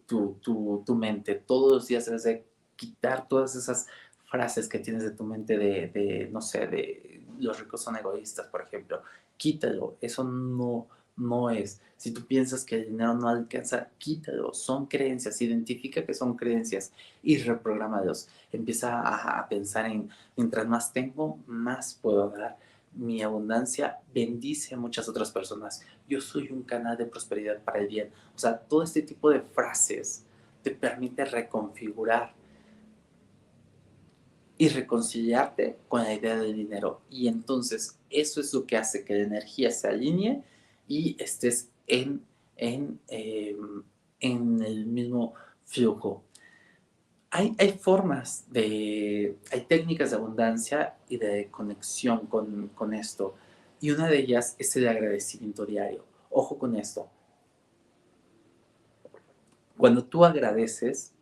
mente. Todos los días debes de quitar todas esas frases que tienes de tu mente no sé, de los ricos son egoístas, por ejemplo. Quítalo, eso no es. Si tú piensas que el dinero no alcanza, quítalo, son creencias, identifica que son creencias y reprográmalos. Empieza a pensar en, mientras más tengo, más puedo dar. Mi abundancia bendice a muchas otras personas. Yo soy un canal de prosperidad para el bien. O sea, todo este tipo de frases te permite reconfigurar y reconciliarte con la idea del dinero. Y entonces eso es lo que hace que la energía se alinee y estés en el mismo flujo. Hay técnicas de abundancia y de conexión con esto. Y una de ellas es el agradecimiento diario. Ojo con esto. Cuando tú agradeces,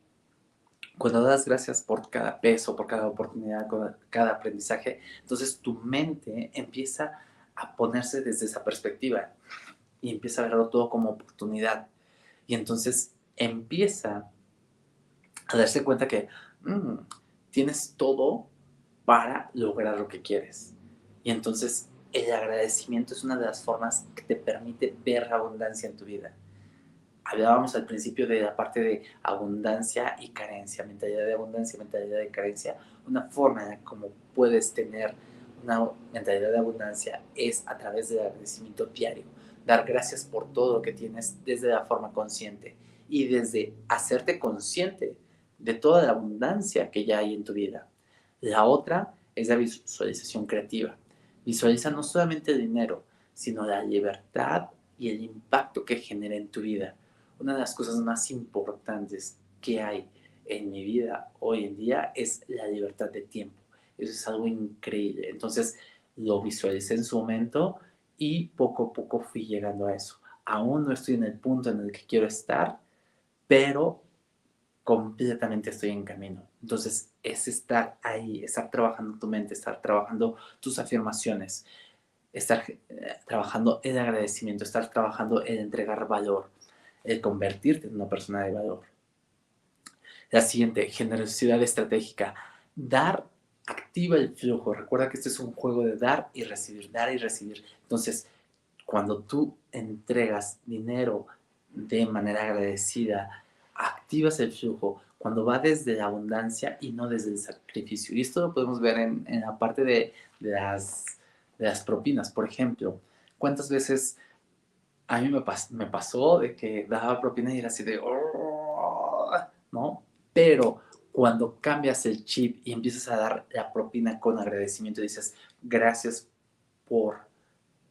cuando das gracias por cada peso, por cada oportunidad, por cada aprendizaje, entonces tu mente empieza a ponerse desde esa perspectiva y empieza a verlo todo como oportunidad. Y entonces empieza a darse cuenta que tienes todo para lograr lo que quieres. Y entonces el agradecimiento es una de las formas que te permite ver abundancia en tu vida. Hablábamos al principio de la parte de abundancia y carencia, mentalidad de abundancia, mentalidad de carencia. Una forma en la como puedes tener una mentalidad de abundancia es a través del agradecimiento diario. Dar gracias por todo lo que tienes desde la forma consciente y desde hacerte consciente de toda la abundancia que ya hay en tu vida. La otra es la visualización creativa. Visualiza no solamente el dinero, sino la libertad y el impacto que genera en tu vida. Una de las cosas más importantes que hay en mi vida hoy en día es la libertad de tiempo. Eso es algo increíble. Entonces lo visualicé en su momento y poco a poco fui llegando a eso. Aún no estoy en el punto en el que quiero estar, pero completamente estoy en camino. Entonces es estar ahí, estar trabajando tu mente, estar trabajando tus afirmaciones, estar trabajando el agradecimiento, estar trabajando el entregar valor, el convertirte en una persona de valor. La siguiente, generosidad estratégica. Dar activa el flujo. Recuerda que este es un juego de dar y recibir, dar y recibir. Entonces, cuando tú entregas dinero de manera agradecida, activas el flujo, cuando va desde la abundancia y no desde el sacrificio. Y esto lo podemos ver en la parte de las, de las propinas, por ejemplo. ¿Cuántas veces a mí me pasó de que daba propina y era así de, "Oh", ¿no? Pero cuando cambias el chip y empiezas a dar la propina con agradecimiento, dices, gracias por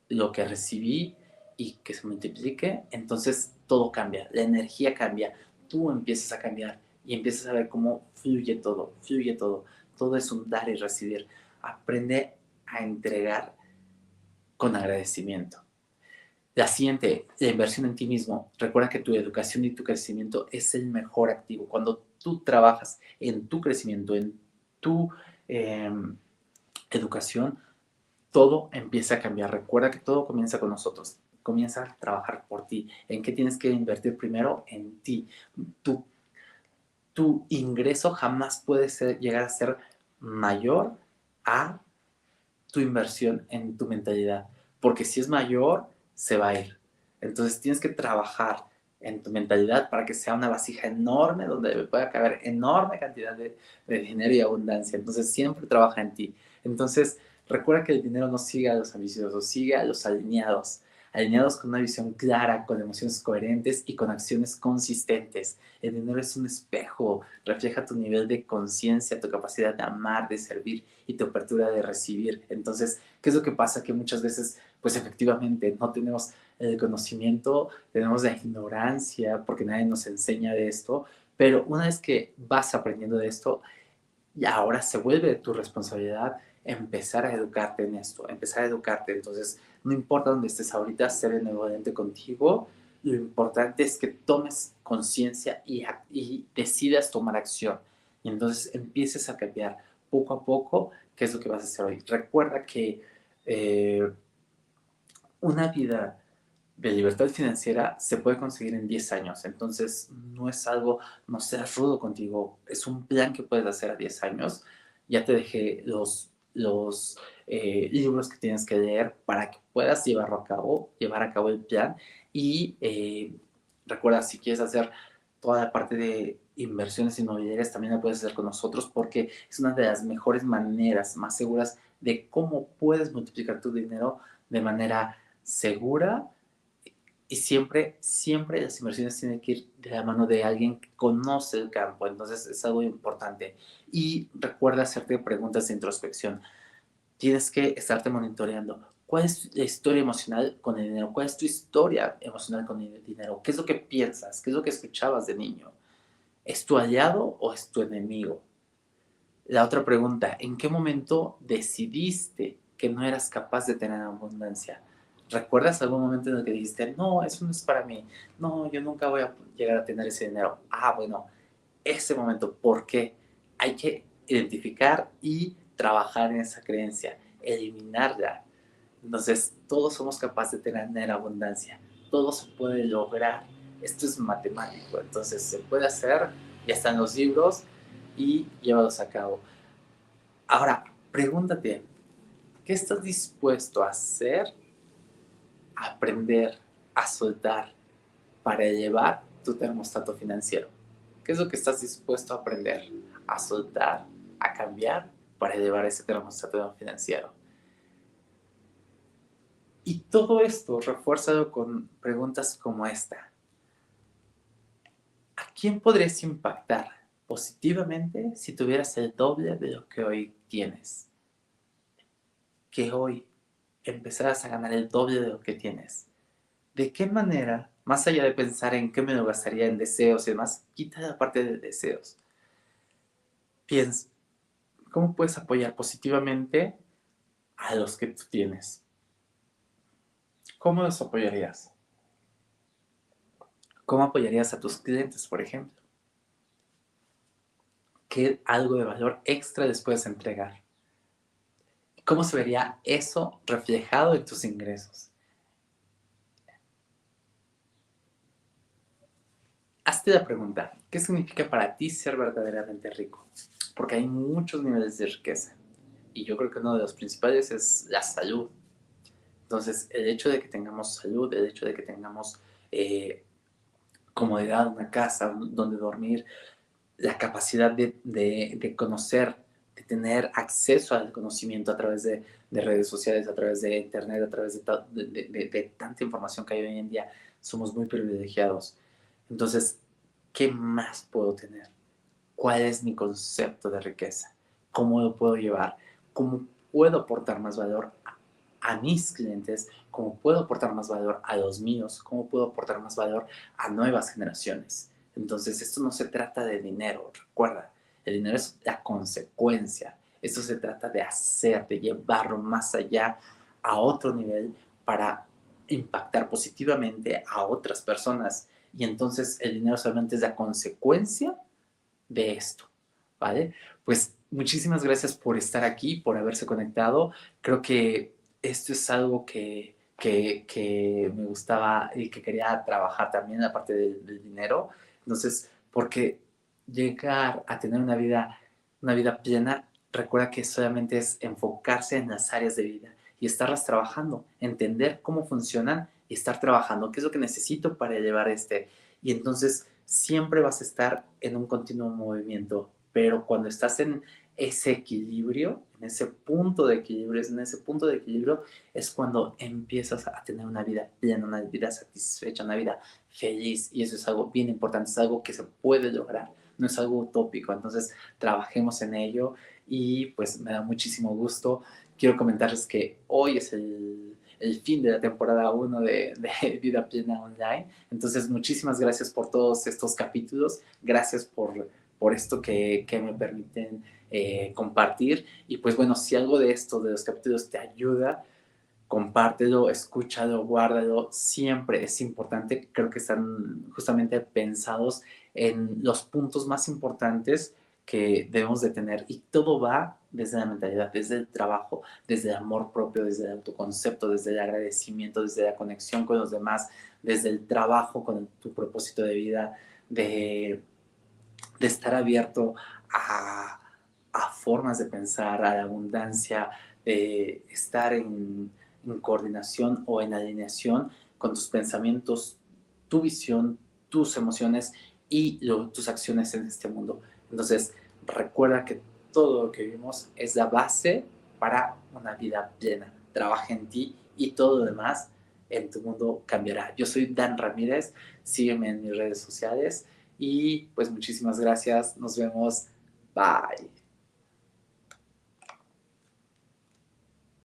lo que recibí y que se multiplique, entonces todo cambia, la energía cambia, tú empiezas a cambiar y empiezas a ver cómo fluye todo, todo es un dar y recibir. Aprende a entregar con agradecimiento. La siguiente, la inversión en ti mismo. Recuerda que tu educación y tu crecimiento es el mejor activo. Cuando tú trabajas en tu crecimiento, en tu eh, educación, todo empieza a cambiar. Recuerda que todo comienza con nosotros. Comienza a trabajar por ti. ¿En qué tienes que invertir primero? En ti. Tu, tu ingreso jamás puede llegar a ser mayor a tu inversión en tu mentalidad, porque si es mayor, se va a ir. Entonces tienes que trabajar en tu mentalidad para que sea una vasija enorme donde pueda caber enorme cantidad de dinero y abundancia. Entonces siempre trabaja en ti. Entonces recuerda que el dinero no sigue a los ambiciosos, sigue a los alineados. Alineados con una visión clara, con emociones coherentes y con acciones consistentes. El dinero es un espejo, refleja tu nivel de conciencia, tu capacidad de amar, de servir y tu apertura de recibir. Entonces, ¿qué es lo que pasa? Que muchas veces, pues efectivamente, no tenemos el conocimiento, tenemos la ignorancia, porque nadie nos enseña de esto, pero una vez que vas aprendiendo de esto, y ahora se vuelve tu responsabilidad empezar a educarte en esto, empezar a educarte. Entonces, no importa dónde estés ahorita, ser benevolente contigo. Lo importante es que tomes conciencia y decidas tomar acción. Y entonces empieces a cambiar poco a poco qué es lo que vas a hacer hoy. Recuerda que eh, una vida de libertad financiera se puede conseguir en 10 años. Entonces, no es algo, no seas rudo contigo, es un plan que puedes hacer a 10 años. Ya te dejé los libros que tienes que leer para que puedas llevar a cabo el plan. Y recuerda, si quieres hacer toda la parte de inversiones inmobiliarias, también la puedes hacer con nosotros porque es una de las mejores maneras, más seguras de cómo puedes multiplicar tu dinero de manera segura y siempre las inversiones tienen que ir de la mano de alguien que conoce el campo, entonces es algo importante. Y recuerda hacerte preguntas de introspección. Tienes que estarte monitoreando. ¿Cuál es la historia emocional con el dinero? ¿Cuál es tu historia emocional con el dinero? ¿Qué es lo que piensas? ¿Qué es lo que escuchabas de niño? ¿Es tu aliado o es tu enemigo? La otra pregunta, ¿en qué momento decidiste que no eras capaz de tener abundancia? ¿Recuerdas algún momento en el que dijiste, no, eso no es para mí, no, yo nunca voy a llegar a tener ese dinero? Ah, bueno, ese momento, ¿por qué? Hay que identificar y trabajar en esa creencia, eliminarla. Entonces, todos somos capaces de tener abundancia, todo se puede lograr. Esto es matemático, entonces se puede hacer, ya están los libros y llévalos a cabo. Ahora, pregúntate, ¿qué estás dispuesto a hacer, a aprender, a soltar para elevar tu termostato financiero? ¿Qué es lo que estás dispuesto a aprender, a soltar, a cambiar para elevar ese termostato financiero? Y todo esto refuérzalo con preguntas como esta. ¿A quién podrías impactar positivamente si tuvieras el doble de lo que hoy tienes? Que hoy empezaras a ganar el doble de lo que tienes. ¿De qué manera, más allá de pensar en qué me lo gastaría en deseos y demás, quita la parte de deseos? Piensa, ¿cómo puedes apoyar positivamente a los que tú tienes? ¿Cómo los apoyarías? ¿Cómo apoyarías a tus clientes, por ejemplo? ¿Qué algo de valor extra les puedes entregar? ¿Cómo se vería eso reflejado en tus ingresos? Hazte la pregunta, ¿qué significa para ti ser verdaderamente rico? Porque hay muchos niveles de riqueza y yo creo que uno de los principales es la salud. Entonces, el hecho de que tengamos salud, el hecho de que tengamos eh, comodidad, una casa donde dormir, la capacidad de conocer, de tener acceso al conocimiento a través de redes sociales, a través de internet, a través de tanta información que hay hoy en día. Somos muy privilegiados. Entonces, ¿qué más puedo tener? ¿Cuál es mi concepto de riqueza? ¿Cómo lo puedo llevar? ¿Cómo puedo aportar más valor a mis clientes? ¿Cómo puedo aportar más valor a los míos? ¿Cómo puedo aportar más valor a nuevas generaciones? Entonces, esto no se trata de dinero, recuerda, el dinero es la consecuencia. Esto se trata de hacer, de llevarlo más allá a otro nivel para impactar positivamente a otras personas. Y entonces el dinero solamente es la consecuencia de esto, ¿vale? Pues muchísimas gracias por estar aquí, por haberse conectado. Creo que esto es algo que me gustaba y que quería trabajar también, aparte del dinero. Entonces, porque llegar a tener una vida plena, recuerda que solamente es enfocarse en las áreas de vida y estarlas trabajando, entender cómo funcionan y estar trabajando, qué es lo que necesito para llevar este. Y entonces siempre vas a estar en un continuo movimiento, pero cuando estás en ese equilibrio, en ese punto de equilibrio, es cuando empiezas a tener una vida plena, una vida satisfecha, una vida feliz, y eso es algo bien importante, es algo que se puede lograr, no es algo utópico. Entonces trabajemos en ello y pues me da muchísimo gusto. Quiero comentarles que hoy es el fin de la temporada 1 de Vida Plena Online. Entonces, muchísimas gracias por todos estos capítulos. Gracias por esto que me permiten compartir. Y pues bueno, si algo de esto, de los capítulos, te ayuda, compártelo, escúchalo, guárdalo. Siempre es importante. Creo que están justamente pensados en los puntos más importantes que debemos de tener, y todo va desde la mentalidad, desde el trabajo, desde el amor propio, desde el autoconcepto, desde el agradecimiento, desde la conexión con los demás, desde el trabajo con tu propósito de vida, de estar abierto a, a formas de pensar, a la abundancia, de estar en coordinación o en alineación con tus pensamientos, tu visión, tus emociones y tus acciones en este mundo. Entonces, recuerda que todo lo que vivimos es la base para una vida plena. Trabaja en ti y todo lo demás en tu mundo cambiará. Yo soy Dan Ramírez, sígueme en mis redes sociales y pues muchísimas gracias, nos vemos, bye.